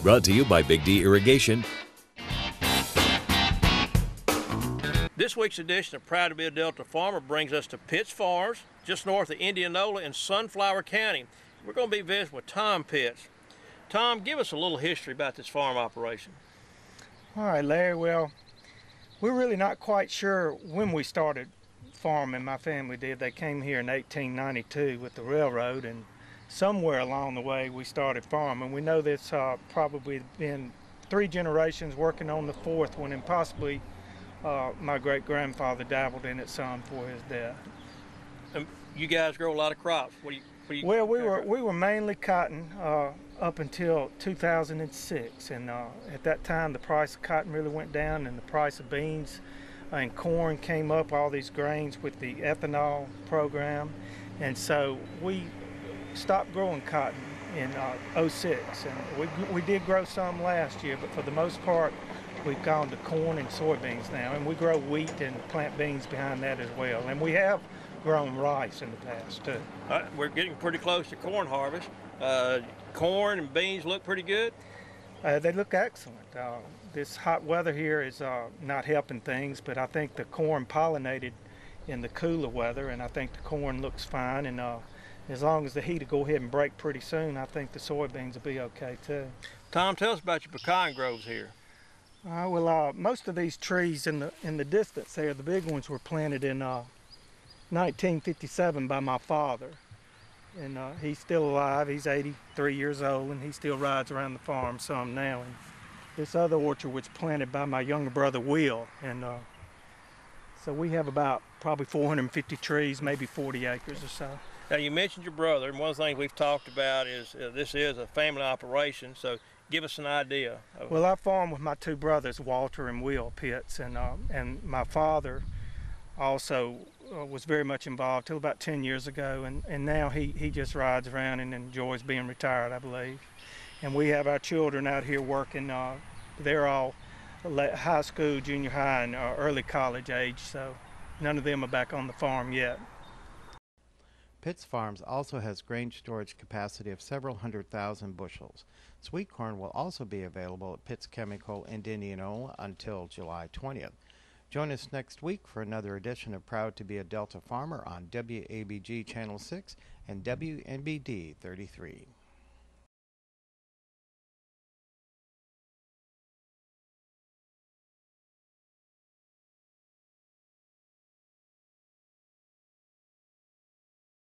Brought to you by Big D Irrigation. This week's edition of Proud to be a Delta Farmer brings us to Pitts Farms, just north of Indianola in Sunflower County. We're going to be visiting with Tom Pitts. Tom, give us a little history about this farm operation. All right, Larry. Well, we're really not quite sure when we started farming. My family did. They came here in 1892 with the railroad, and somewhere along the way we started farming. We know that's probably been 3 generations working on the 4th one, and possibly my great-grandfather dabbled in it some for his death. You guys grow a lot of crops. Well, we were mainly cotton up until 2006, and at that time the price of cotton really went down, and the price of beans and corn came up, all these grains with the ethanol program, and so we stopped growing cotton in '06, and we did grow some last year, but for the most part we've gone to corn and soybeans now, and we grow wheat and plant beans behind that as well, and we have grown rice in the past too. We're getting pretty close to corn harvest. Corn and beans look pretty good? They look excellent. This hot weather here is not helping things, but I think the corn pollinated in the cooler weather, and I think the corn looks fine, and as long as the heat will go ahead and break pretty soon, I think the soybeans will be okay too. Tom, tell us about your pecan groves here. Well, most of these trees in the distance there, the big ones, were planted in 1957 by my father, and he's still alive. He's 83 years old, and he still rides around the farm some now. And this other orchard was planted by my younger brother Will, and so we have about probably 450 trees, maybe 40 acres or so. Now, you mentioned your brother, and one of the things we've talked about is this is a family operation, so give us an idea. Well, I farm with my 2 brothers, Walter and Will Pitts, and my father also was very much involved till about 10 years ago, and now he just rides around and enjoys being retired, I believe. And we have our children out here working. They're all high school, junior high, and early college age, so none of them are back on the farm yet. Pitts Farms also has grain storage capacity of several 100,000 bushels. Sweet corn will also be available at Pitts Chemical in Indianola until July 20th. Join us next week for another edition of Proud to be a Delta Farmer on WABG Channel 6 and WNBD 33.